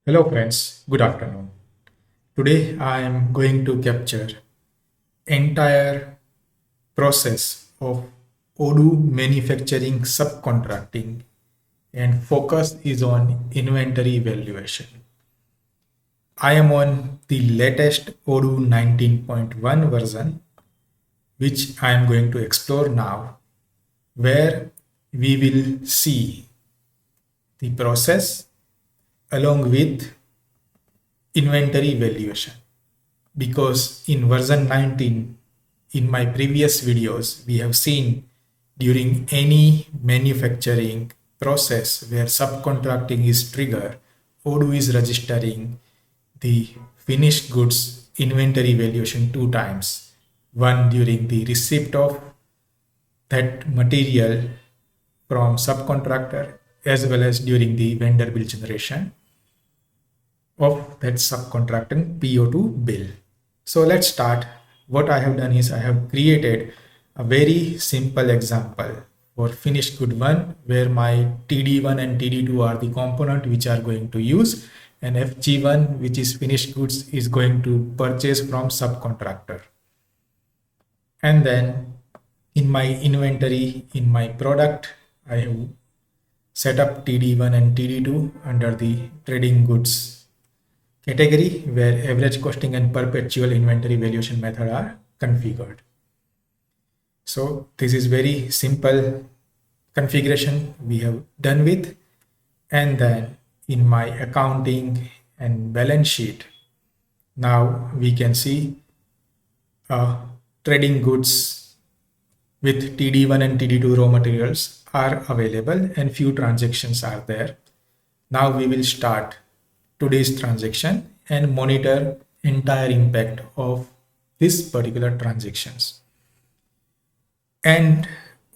Hello friends, good afternoon. Today I am going to capture entire process of Odoo manufacturing subcontracting and focus is on inventory valuation. I am on the latest Odoo 19.1 version which I am going to explore now where we will see the process along with inventory valuation. Because in version 19 in my previous videos we have seen during any manufacturing process where subcontracting is triggered, Odoo is registering the finished goods inventory valuation two times, one during the receipt of that material from subcontractor as well as during the vendor bill generation of that subcontracting PO2 bill. So let's start. What I have done is I have created a very simple example for finished good one where my TD1 and TD2 are the component which are going to use and FG1 which is finished goods is going to purchase from subcontractor. And then in my inventory, in my product, I have set up TD1 and TD2 under the trading goods category where average costing and perpetual inventory valuation method are configured. So this is very simple configuration we have done with. And then in my accounting and balance sheet, now we can see trading goods with TD1 and TD2 raw materials are available and few transactions are there. Now we will start today's transaction and monitor entire impact of this particular transactions. And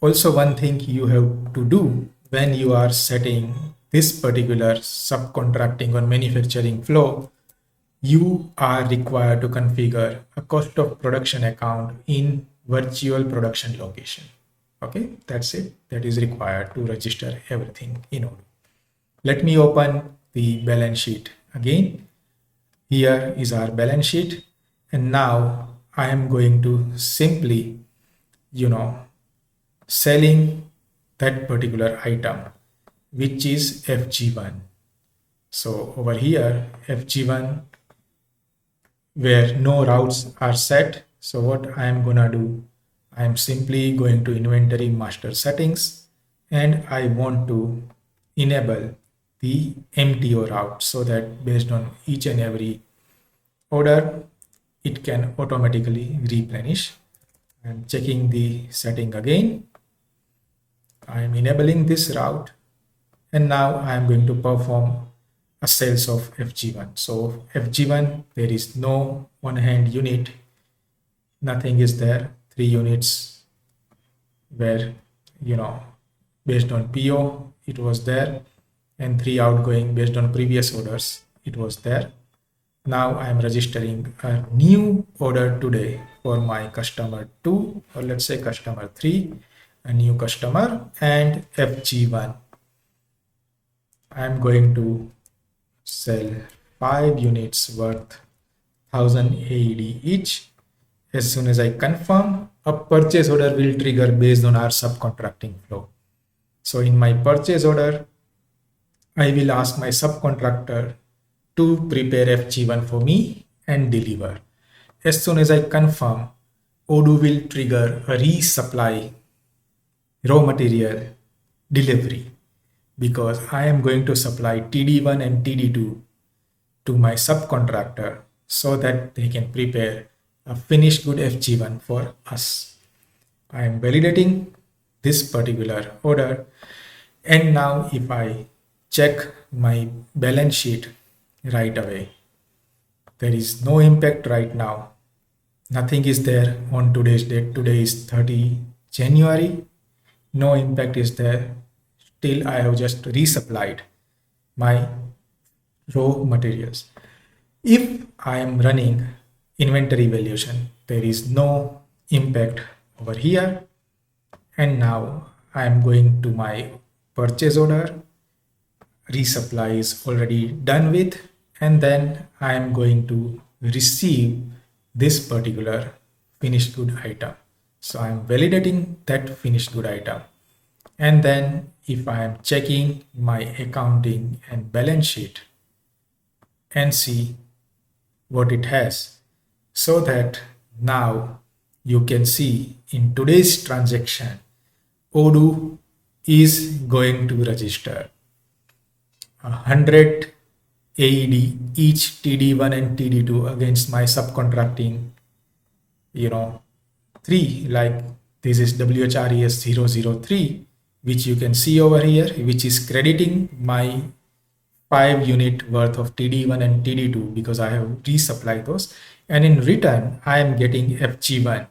also one thing you have to do when you are setting this particular subcontracting or manufacturing flow, you are required to configure a cost of production account in virtual production location. Okay, that's it. That is required to register everything in Odoo. Let me open the balance sheet again. Here is our balance sheet. And now I am going to simply, selling that particular item, which is FG1. So over here, FG1, where no routes are set. So what I am gonna do, I am simply going to inventory master settings and I want to enable the MTO route so that based on each and every order, it can automatically replenish. I'm checking the setting again. I'm enabling this route and now I'm going to perform a sales of FG1. So FG1, there is no on hand unit, nothing is there, 3 units where, based on PO, it was there and 3 outgoing based on previous orders, it was there. Now I am registering a new order today for my customer 2 or let's say customer 3, a new customer and FG1. I am going to sell 5 units worth 1000 AED each. As soon as I confirm, a purchase order will trigger based on our subcontracting flow. So in my purchase order, I will ask my subcontractor to prepare FG1 for me and deliver. As soon as I confirm, Odoo will trigger a resupply raw material delivery because I am going to supply TD1 and TD2 to my subcontractor so that they can prepare a finished good FG1 for us. I am validating this particular order and now if I check my balance sheet right away, there is no impact right now. Nothing is there on today's date. Today is 30 January. No impact is there. Still, I have just resupplied my raw materials. If I am running inventory valuation, there is no impact over here. And now I am going to my purchase order. Resupply is already done with. and then I am going to receive this particular finished good item. So I am validating that finished good item. And then if I am checking my accounting and balance sheet and see what it has, so that now you can see in today's transaction, Odoo is going to register 100 AED each TD1 and TD2 against my subcontracting, 3, like this is WHRES 003, which you can see over here, which is crediting my 5 unit worth of TD1 and TD2 because I have resupplied those. And in return, I am getting FG1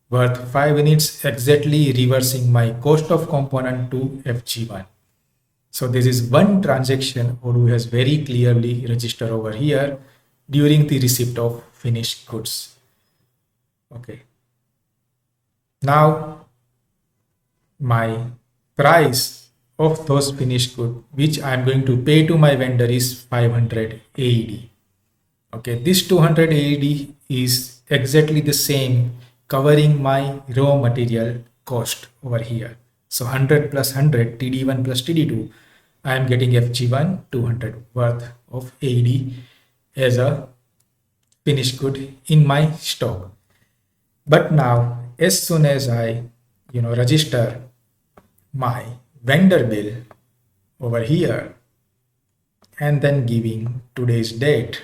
worth 5 units, exactly reversing my cost of component to FG1. So this is one transaction Odoo has very clearly registered over here during the receipt of finished goods. Okay. Now my price of those finished goods which I am going to pay to my vendor is 500 AED. Okay, this 200 AED is exactly the same, covering my raw material cost over here. So 100 plus 100, TD1 plus TD2, I am getting FG1 200 worth of AED as a finished good in my stock. But now, as soon as I, register my vendor bill over here and then giving today's date,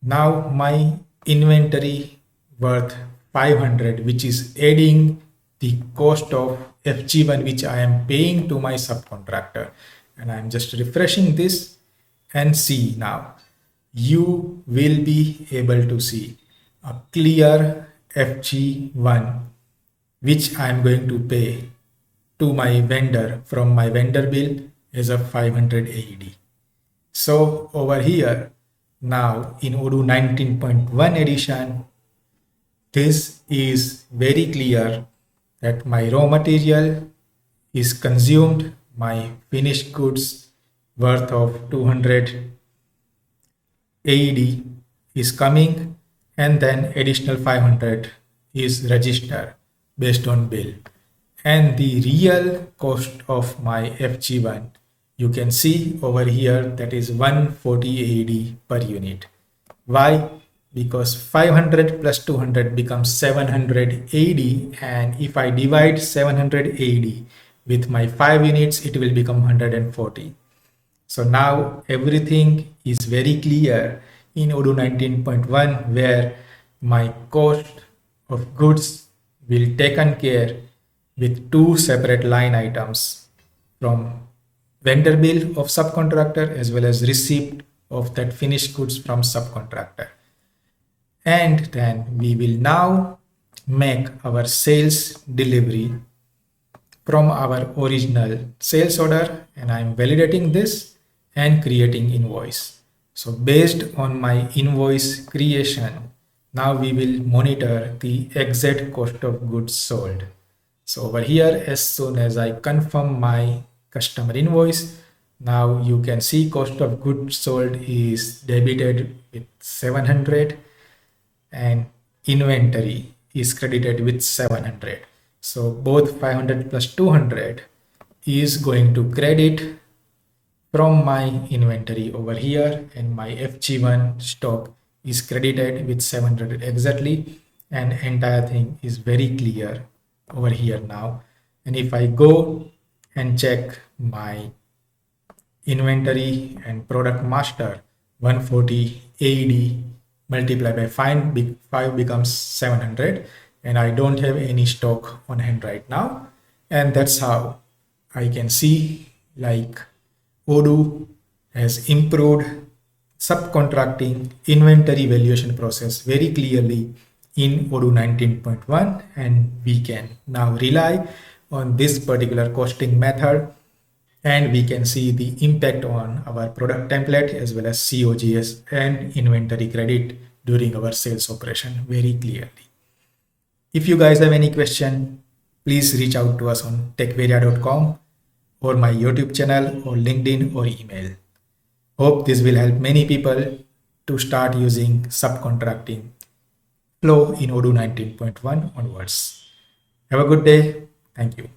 now my inventory worth 500, which is adding the cost of FG1 which I am paying to my subcontractor, and I'm just refreshing this and see now you will be able to see a clear FG1 which I'm going to pay to my vendor from my vendor bill as a 500 AED. So over here now in Odoo 19.1 edition, this is very clear that my raw material is consumed, my finished goods worth of 200 AED is coming, and then additional 500 is registered based on bill. And the real cost of my FG1, you can see over here, that is 140 AED per unit. Why? Because 500 plus 200 becomes 700 AED, and if I divide 700 AED with my 5 units, it will become 140. So now everything is very clear in Odoo 19.1, where my cost of goods will taken care with 2 separate line items from vendor bill of subcontractor as well as receipt of that finished goods from subcontractor. And then we will now make our sales delivery from our original sales order, and I'm validating this and creating invoice. So based on my invoice creation, now we will monitor the exact cost of goods sold. So over here, as soon as I confirm my customer invoice, now you can see cost of goods sold is debited with 700 and inventory is credited with 700. So both 500 plus 200 is going to credit from my inventory over here, and my FG1 stock is credited with 700 exactly, and entire thing is very clear over here now. And if I go and check my inventory and product master, 140 AED multiplied by 5 becomes 700, and I don't have any stock on hand right now. And that's how I can see like Odoo has improved subcontracting inventory valuation process very clearly in Odoo 19.1, and we can now rely on this particular costing method, and we can see the impact on our product template as well as COGS and inventory credit during our sales operation very clearly. If you guys have any question, please reach out to us on techvaria.com or my YouTube channel or LinkedIn or email. Hope this will help many people to start using subcontracting flow in Odoo 19.1 onwards. Have a good day. Thank you.